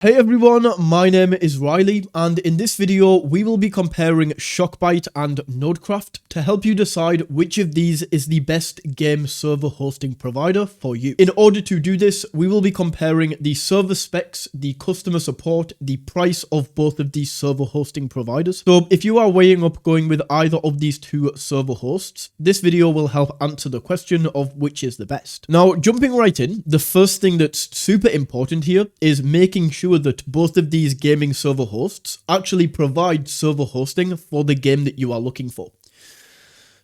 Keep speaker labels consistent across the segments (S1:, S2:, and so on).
S1: Hey everyone, my name is Riley, and in this video we will be comparing Shockbyte and NodeCraft to help you decide which of these is the best game server hosting provider for you. In order to do this, we will be comparing the server specs, the customer support, the price of both of these server hosting providers. So if you are weighing up going with either of these two server hosts, this video will help answer the question of which is the best. Now, jumping right in, the first thing that's super important here is making sure that both of these gaming server hosts actually provide server hosting for the game that you are looking for.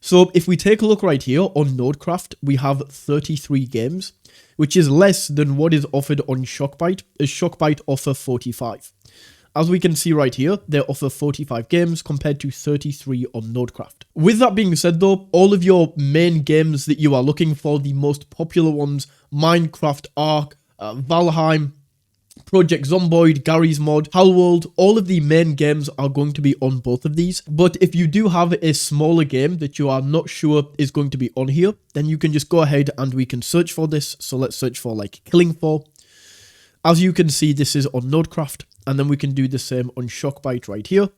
S1: So if we take a look right here on NodeCraft, we have 33 games, which is less than what is offered on Shockbyte, as Shockbyte offer 45. As we can see right here, they offer 45 games compared to 33 on NodeCraft. With that being said though, all of your main games that you are looking for, the most popular ones, Minecraft, Ark, Valheim, Project Zomboid, Gary's Mod, Palworld, all of the main games are going to be on both of these. But if you do have a smaller game that you are not sure is going to be on here, then you can just go ahead and we can search for this. So let's search for like Killing Floor. As you can see, this is on NodeCraft, and then we can do the same on Shockbyte right here.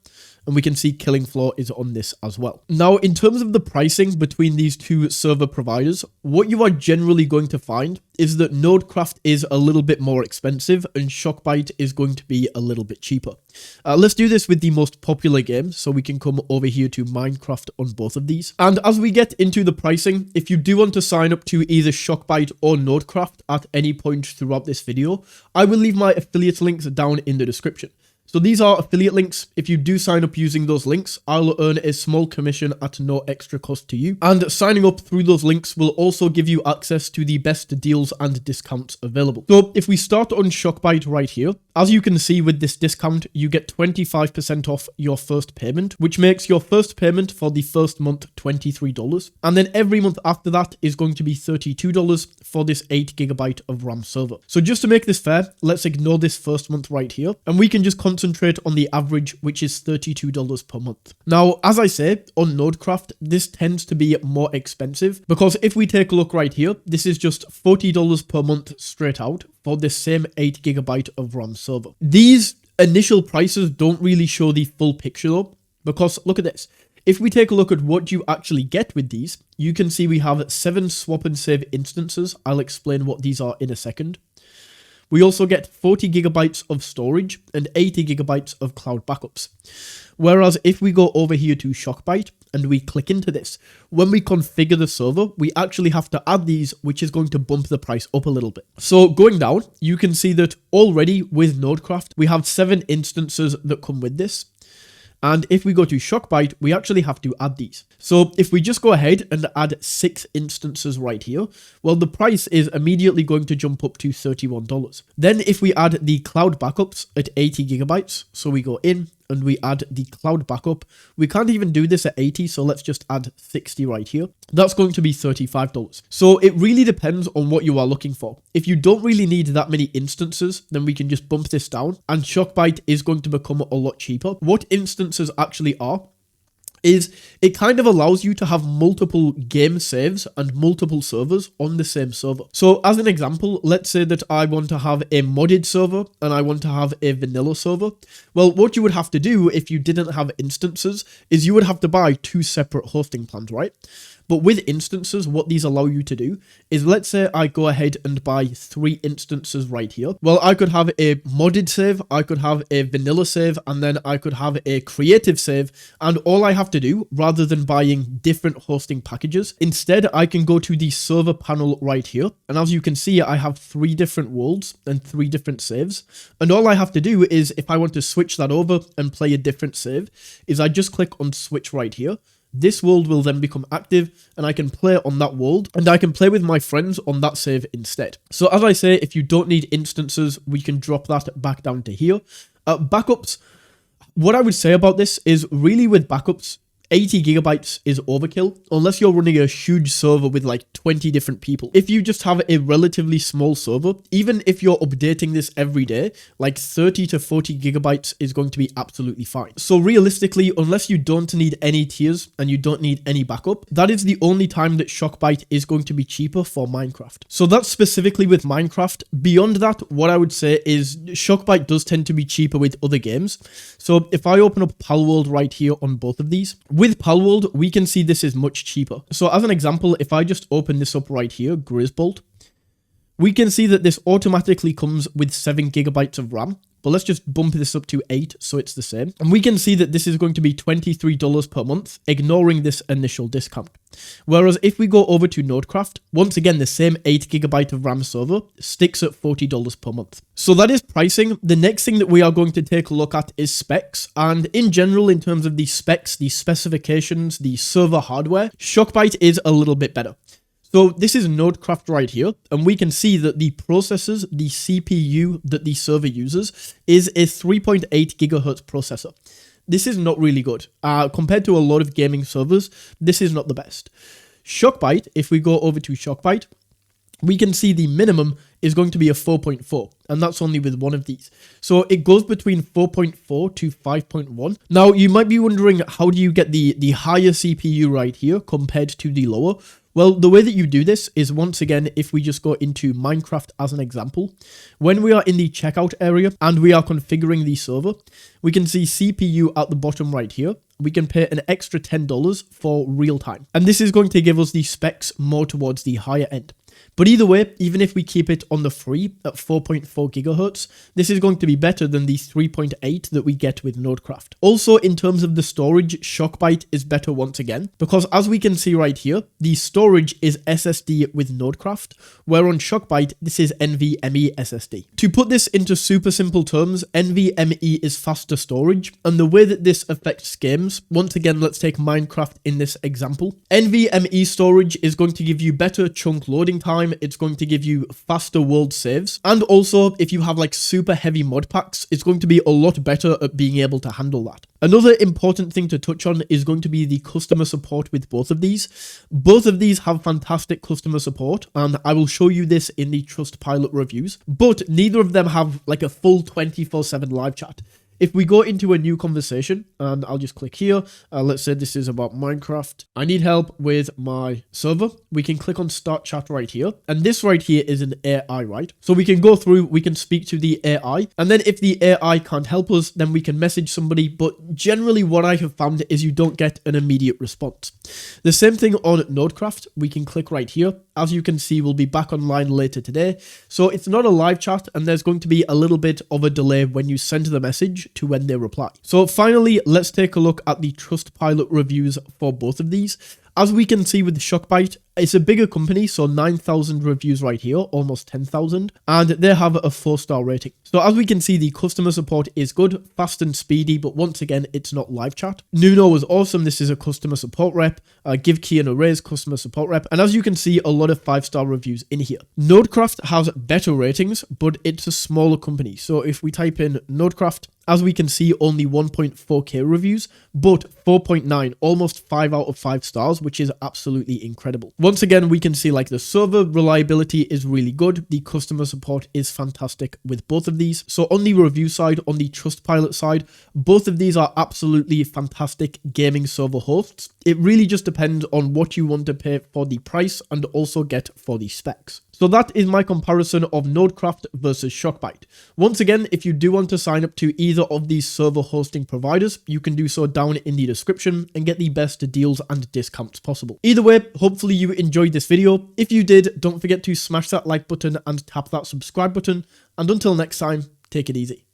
S1: And we can see Killing Floor is on this as well. Now, in terms of the pricing between these two server providers, what you are generally going to find is that NodeCraft is a little bit more expensive and Shockbyte is going to be a little bit cheaper. Let's do this with the most popular games, so we can come over here to Minecraft on both of these. And as we get into the pricing, if you do want to sign up to either Shockbyte or NodeCraft at any point throughout this video, I will leave my affiliate links down in the description. So these are affiliate links. If you do sign up using those links, I'll earn a small commission at no extra cost to you. And signing up through those links will also give you access to the best deals and discounts available. So if we start on Shockbyte right here, as you can see with this discount, you get 25% off your first payment, which makes your first payment for the first month $23. And then every month after that is going to be $32 for this 8GB of RAM server. So just to make this fair, let's ignore this first month right here, and we can just concentrate on the average, which is $32 per month. Now, as I say, on NodeCraft, this tends to be more expensive because if we take a look right here, this is just $40 per month straight out for this same 8GB of RAM server. These initial prices don't really show the full picture though, because look at this. If we take a look at what you actually get with these, you can see we have 7 swap and save instances. I'll explain what these are in a second. We also get 40GB of storage and 80GB of cloud backups. Whereas if we go over here to Shockbyte and we click into this, when we configure the server, we actually have to add these, which is going to bump the price up a little bit. So going down, you can see that already with NodeCraft, we have 7 instances that come with this. And if we go to Shockbyte, we actually have to add these. So if we just go ahead and add 6 instances right here, well, the price is immediately going to jump up to $31. Then if we add the cloud backups at 80GB, so we go in and we add the cloud backup, we can't even do this at 80, so let's just add 60 right here. That's going to be $35. So it really depends on what you are looking for. If you don't really need that many instances, then we can just bump this down and Shockbyte is going to become a lot cheaper. What instances actually are is it kind of allows you to have multiple game saves and multiple servers on the same server. So as an example, let's say that I want to have a modded server and I want to have a vanilla server. Well, what you would have to do if you didn't have instances is you would have to buy 2 separate hosting plans, right? But with instances, what these allow you to do is, let's say I go ahead and buy 3 instances right here. Well, I could have a modded save, I could have a vanilla save, and then I could have a creative save. And all I have to do, rather than buying different hosting packages, instead I can go to the server panel right here. And as you can see, I have 3 different worlds and 3 different saves. And all I have to do is, if I want to switch that over and play a different save, is I just click on switch right here. This world will then become active and I can play on that world and I can play with my friends on that save instead. So as I say, if you don't need instances, we can drop that back down to here. Backups, what I would say about this is really with backups, 80 gigabytes is overkill unless you're running a huge server with like 20 different people. If you just have a relatively small server, even if you're updating this every day, like 30 to 40 gigabytes is going to be absolutely fine. So realistically, unless you don't need any tiers and you don't need any backup, that is the only time that Shockbyte is going to be cheaper for Minecraft. So that's specifically with Minecraft. Beyond that, what I would say is Shockbyte does tend to be cheaper with other games. So if I open up Palworld right here on both of these, with Palworld, we can see this is much cheaper. So as an example, if I just open this up right here, Grizzbolt, we can see that this automatically comes with 7 gigabytes of RAM. But let's just bump this up to 8 so it's the same. And we can see that this is going to be $23 per month, ignoring this initial discount. Whereas if we go over to NodeCraft, once again, the same 8 gigabyte of RAM server sticks at $40 per month. So that is pricing. The next thing that we are going to take a look at is specs. And in general, in terms of the specs, the specifications, the server hardware, Shockbyte is a little bit better. So this is NodeCraft right here, and we can see that the processors, the CPU that the server uses is a 3.8 gigahertz processor. This is not really good. Compared to a lot of gaming servers, this is not the best. Shockbyte, if we go over to Shockbyte, we can see the minimum is going to be a 4.4, and that's only with one of these. So it goes between 4.4 to 5.1. Now, you might be wondering, how do you get the higher CPU right here compared to the lower? Well, the way that you do this is, once again, if we just go into Minecraft as an example, when we are in the checkout area and we are configuring the server, we can see CPU at the bottom right here. We can pay an extra $10 for real time. And this is going to give us the specs more towards the higher end. But either way, even if we keep it on the free at 4.4 gigahertz, this is going to be better than the 3.8 that we get with NodeCraft. Also, in terms of the storage, Shockbyte is better once again, because as we can see right here, the storage is SSD with NodeCraft, where on Shockbyte, this is NVMe SSD. To put this into super simple terms, NVMe is faster storage, and the way that this affects games, once again, let's take Minecraft in this example. NVMe storage is going to give you better chunk loading time, it's going to give you faster world saves, and also if you have like super heavy mod packs, it's going to be a lot better at being able to handle that. Another important thing to touch on is going to be the customer support with both of these. Both of these have fantastic customer support, and I will show you this in the Trustpilot reviews, but neither of them have like a full 24/7 live chat. If we go into a new conversation, and I'll just click here, let's say this is about Minecraft. I need help with my server. We can click on start chat right here. And this right here is an AI, right? So we can go through, we can speak to the AI. And then if the AI can't help us, then we can message somebody. But generally what I have found is you don't get an immediate response. The same thing on NodeCraft. We can click right here. As you can see, we'll be back online later today. So it's not a live chat, and there's going to be a little bit of a delay when you send the message to when they reply. So finally, let's take a look at the Trustpilot reviews for both of these. As we can see with Shockbyte, it's a bigger company, so 9,000 reviews right here, almost 10,000, and they have a 4-star rating. So as we can see, the customer support is good, fast and speedy, but once again, it's not live chat. Nuno was awesome. This is a customer support rep. Give Key and Arrays customer support rep, and as you can see, a lot of 5-star reviews in here. NodeCraft has better ratings, but it's a smaller company. So if we type in NodeCraft, as we can see, only 1.4k reviews, but 4.9, almost 5 out of 5 stars, which is absolutely incredible. Once again, we can see like the server reliability is really good. The customer support is fantastic with both of these. So on the review side, on the Trustpilot side, both of these are absolutely fantastic gaming server hosts. It really just depends on what you want to pay for the price and also get for the specs. So that is my comparison of NodeCraft versus Shockbyte. Once again, if you do want to sign up to either of these server hosting providers, you can do so down in the description and get the best deals and discounts possible. Either way, hopefully you enjoyed this video. If you did, don't forget to smash that like button and tap that subscribe button. And until next time, take it easy.